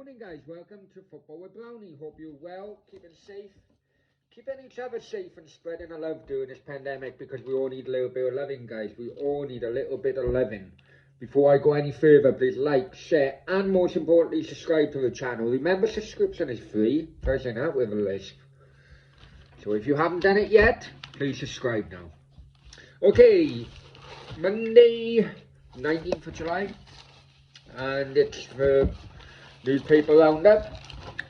Morning guys, welcome to Football with Brownie. Hope you're well, keeping safe, keeping each other safe and spreading the love during this pandemic, because we all need a little bit of loving guys. We all need a little bit of loving. Before I go any further, please like, share and most importantly subscribe to the channel. Remember, subscription is free, try sign out with a list. So if you haven't done it yet, please subscribe now. Okay, Monday 19th of July, and it's the newspaper roundup.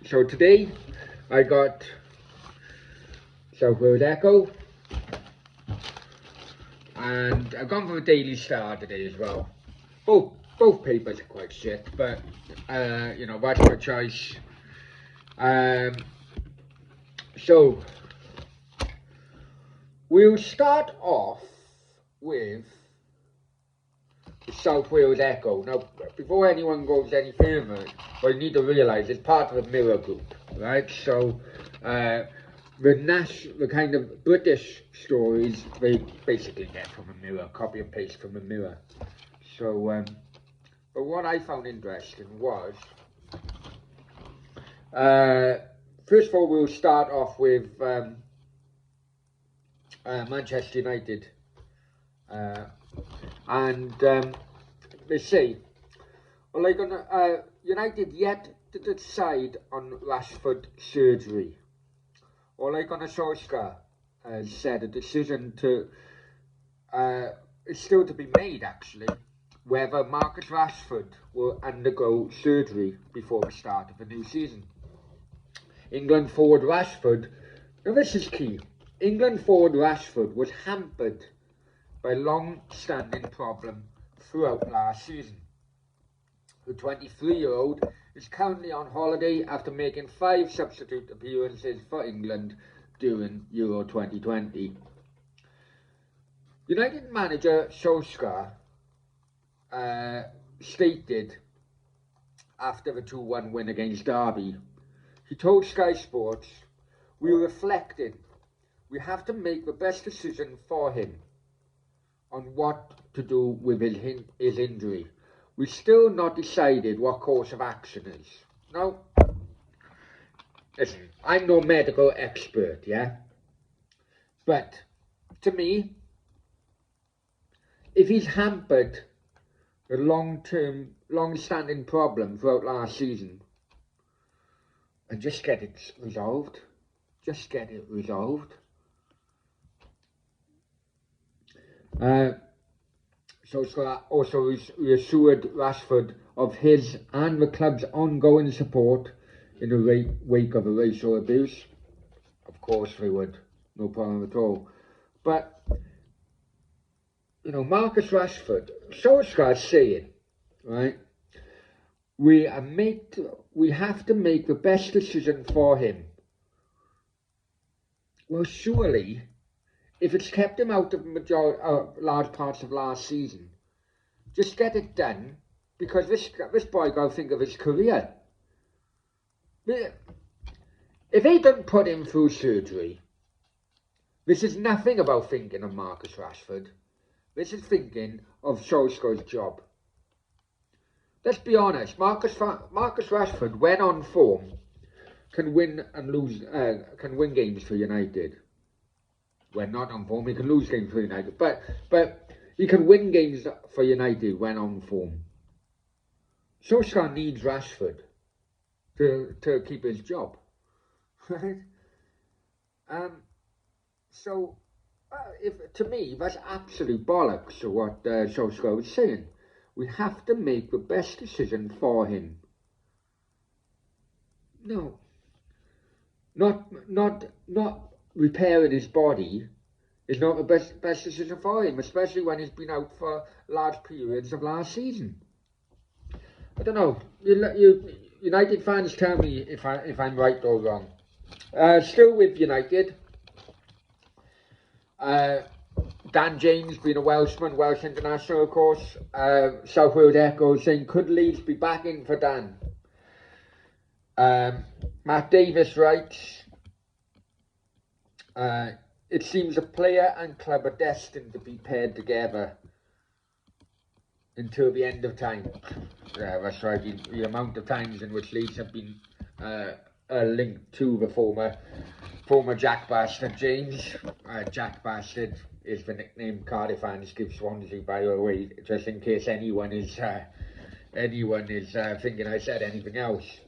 So today I got South Wales Echo, and I've gone for the Daily Star today as well. Both papers are quite shit, but you know, that's my choice. So we'll start off with the South Wales Echo. Now, before anyone goes any further, well, you need to realise it's part of the Mirror Group, right? So the kind of British stories they basically get from a Mirror, copy and paste from a Mirror. So, but what I found interesting was, first of all, we'll start off with Manchester United. And they say, well, they're gonna, United yet to decide on Rashford surgery. Ole Gunnar Solskjaer has said a decision to is still to be made, actually, whether Marcus Rashford will undergo surgery before the start of the new season. England forward Rashford, now this is key, England forward Rashford was hampered by a long-standing problem throughout last season. The 23-year-old is currently on holiday after making 5 substitute appearances for England during Euro 2020. United manager Solskjaer stated after the 2-1 win against Derby, he told Sky Sports, "We're reflecting. We have to make the best decision for him on what to do with his injury. We've still not decided what course of action is." Now, listen, I'm no medical expert, yeah? But, to me, if he's hampered a long-standing problem throughout last season, and just get it resolved. Just get it resolved. Solskjaer also reassured Rashford of his and the club's ongoing support in the wake of the racial abuse. Of course they would, no problem at all. But, you know, Marcus Rashford, Solskjaer's saying, right, we have to make the best decision for him. Well, surely, if it's kept him out of large parts of last season, just get it done, because this boy got to think of his career. If they don't put him through surgery, this is nothing about thinking of Marcus Rashford. This is thinking of Solskjaer's job. Let's be honest, Marcus Rashford, when on form, can win games for United. When not on form, he can lose games for United, but he can win games for United when on form. Solskjaer needs Rashford to keep his job, right? So, to me, that's absolute bollocks to what Solskjaer was saying. We have to make the best decision for him. No, not repairing his body is not the best decision for him, especially when he's been out for large periods of last season. I don't know. You United fans, tell me if I'm right or wrong. Still with United, Dan James, being a Welshman, Welsh international, of course. South Wales Echo saying, could Leeds be backing for Dan? Matt Davis writes, it seems a player and club are destined to be paired together. until the end of time. Yeah, that's right. The amount of times in which Leeds have been linked to the former Jack Bastard James. Jack Bastard is the nickname Cardiff fans give Swansea, by the way, just in case anyone is thinking I said anything else.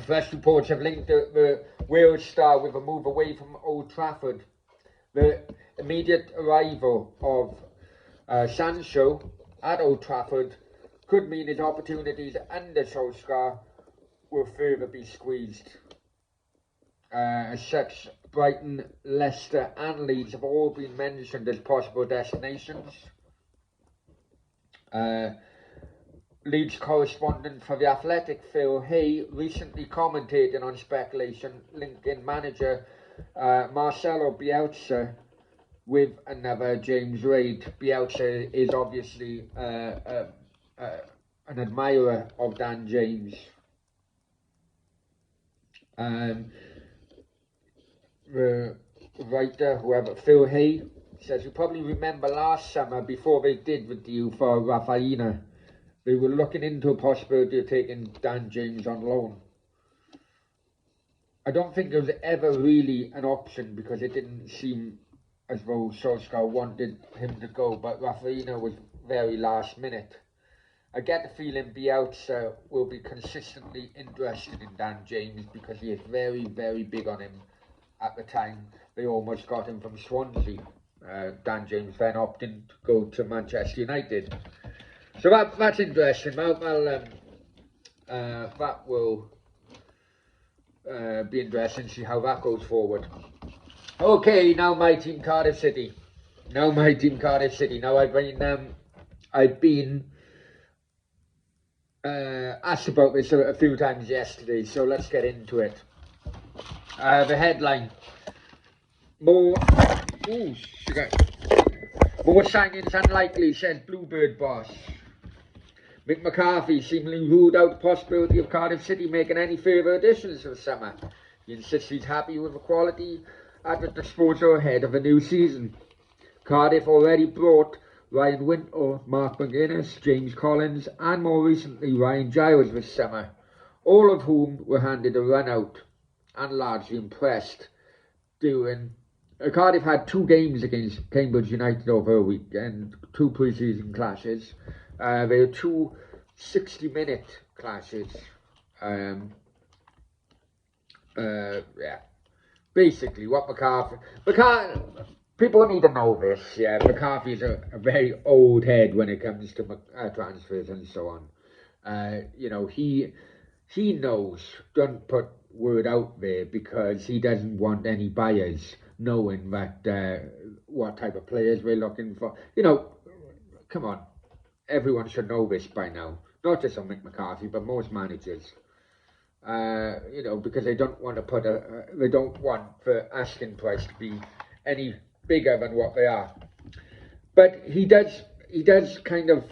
Fresh reports have linked the Wales star with a move away from Old Trafford. The immediate arrival of Sancho at Old Trafford could mean his opportunities under Solskjaer will further be squeezed. As such, Brighton, Leicester and Leeds have all been mentioned as possible destinations. Leeds correspondent for The Athletic, Phil Hay, recently commented on speculation linking manager Marcelo Bielsa with another James Reid. Bielsa is obviously an admirer of Dan James. The writer, whoever, Phil Hay, says, you probably remember last summer before they did the deal for Rafaina, they were looking into a possibility of taking Dan James on loan. I don't think it was ever really an option because it didn't seem as though Solskjaer wanted him to go, but Rafaina was very last minute. I get the feeling Bielsa will be consistently interested in Dan James because he is very, very big on him. At the time, they almost got him from Swansea. Dan James then opted to go to Manchester United. So that's interesting. That will be interesting to see how that goes forward. Okay, now my team, Cardiff City. Now I've been asked about this a few times yesterday, so let's get into it. The headline: more signings unlikely, says Bluebird boss. Mick McCarthy seemingly ruled out the possibility of Cardiff City making any further additions this summer. He insists he's happy with the quality at the disposal ahead of a new season. Cardiff already brought Ryan Wintle, Mark McGuinness, James Collins and more recently Ryan Giles this summer, all of whom were handed a run out and largely impressed. Cardiff had 2 games against Cambridge United over a weekend, 2 pre-season clashes. They were 2 60-minute clashes. Basically, what McCarthy, people need to know this. Yeah, McCarthy's a very old head when it comes to transfers and so on. He knows. Don't put word out there because he doesn't want any buyers knowing that what type of players we're looking for. Come on, everyone should know this by now. Not just on Mick McCarthy, but most managers. Because they don't want to they don't want the asking price to be any bigger than what they are. But he does kind of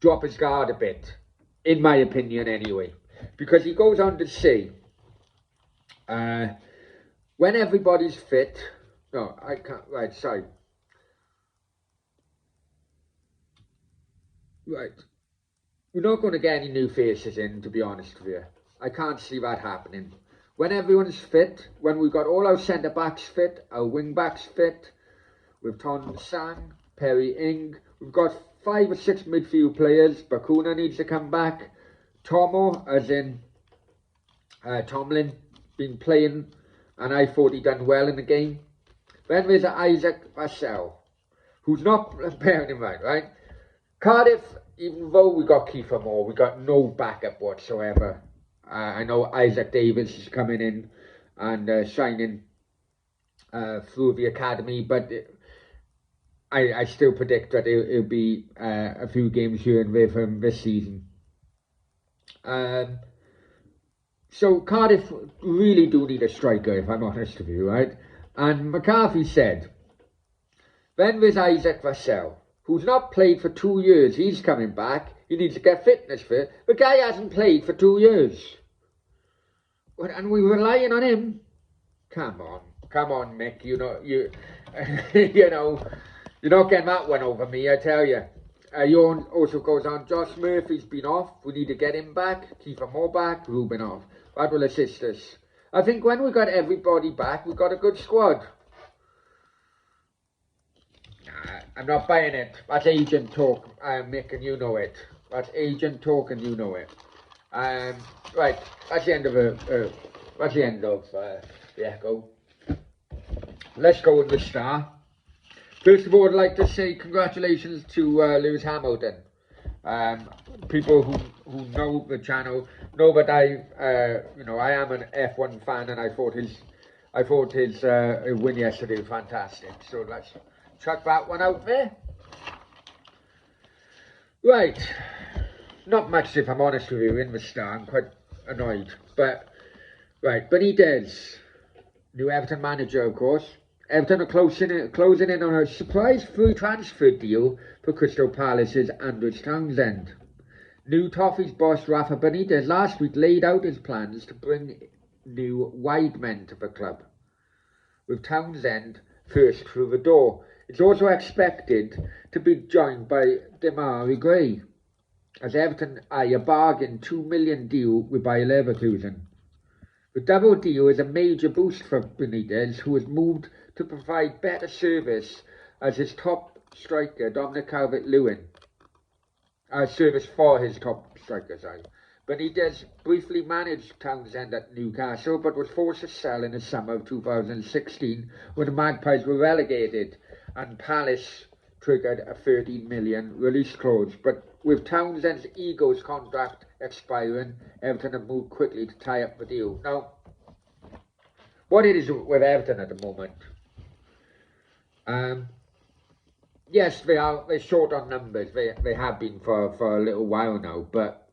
drop his guard a bit, in my opinion anyway, because he goes on to say, when everybody's fit, no, I can't, right, sorry. Right. We're not going to get any new faces in, to be honest with you. I can't see that happening. When everyone's fit, when we've got all our centre-backs fit, our wing-backs fit, with Ton San, Perry Ing, we've got 5 or 6 midfield players. Bakuna needs to come back. Tomo, as in Tomlin, been playing, and I thought he done well in the game. Then there's Isaac Vassell, who's not, bearing in mind, right? Cardiff, even though we got Kiefer Moore, we got no backup whatsoever. I know Isaac Davis is coming in and signing through the academy, but I still predict that it'll be a few games here and there for him this season. So Cardiff really do need a striker, if I'm honest with you, right? And McCarthy said, then there's Isaac Vassell, who's not played for 2 years. He's coming back. He needs to get fitness fit. The guy hasn't played for 2 years. And we're relying on him. Come on. Come on, Mick. You know, you know, you're not getting that one over me, I tell you. Yawn also goes on. Josh Murphy's been off. We need to get him back. Kiefer Moore back. Ruben off. That will assist us. I think when we got everybody back, we got a good squad. Nah, I'm not buying it. That's agent talk, Mick, and you know it. That's agent talk, and you know it. Right. That's the end of that's the end of the Echo. Let's go with the Star. First of all, I'd like to say congratulations to Lewis Hamilton. People who know the channel know that you know, I am an F1 fan, and I thought his win yesterday was fantastic. So let's chuck that one out there. Right, not much if I'm honest with you in the Star. I'm quite annoyed, but right, Benitez, new Everton manager, of course. Everton are closing in on a surprise free transfer deal for Crystal Palace's Andros Townsend. New Toffees boss Rafa Benitez last week laid out his plans to bring new wide men to the club, with Townsend first through the door. It's also expected to be joined by Demarai Gray, as Everton eye a bargain £2 million deal with Bayer Leverkusen. The double deal is a major boost for Benitez, who has moved to provide better service as his top striker, Dominic Calvert-Lewin. Service for his top striker, sorry. Benitez briefly managed Townsend at Newcastle, but was forced to sell in the summer of 2016 when the Magpies were relegated and Palace triggered a £13 million release clause. But with Townsend's Eagles contract expiring, Everton have moved quickly to tie up the deal. Now, what it is with Everton at the moment, yes, they're short on numbers. They have been for a little while now, but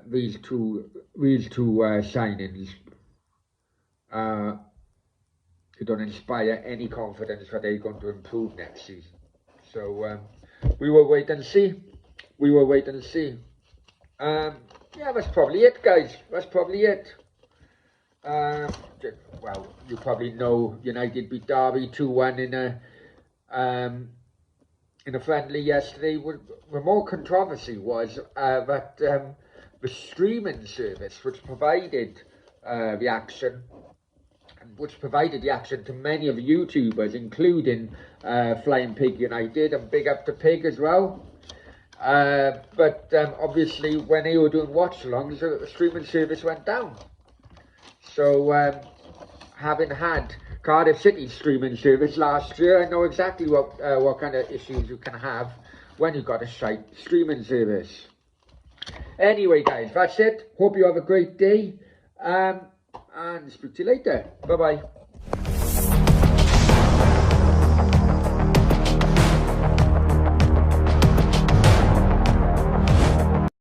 these two signings don't inspire any confidence that they're going to improve next season. So we will wait and see. We will wait and see. Yeah, that's probably it, guys. That's probably it. Well, you probably know United beat Derby 2-1 in a friendly yesterday. The more controversy was that the streaming service, which provided the action to many of the YouTubers, including Flying Pig United, and big up to Pig as well. But obviously, when they were doing watch-alongs, the streaming service went down. So, having had Cardiff City streaming service last year, I know exactly what kind of issues you can have when you've got a shite streaming service. Anyway, guys, that's it. Hope you have a great day, and speak to you later. Bye-bye.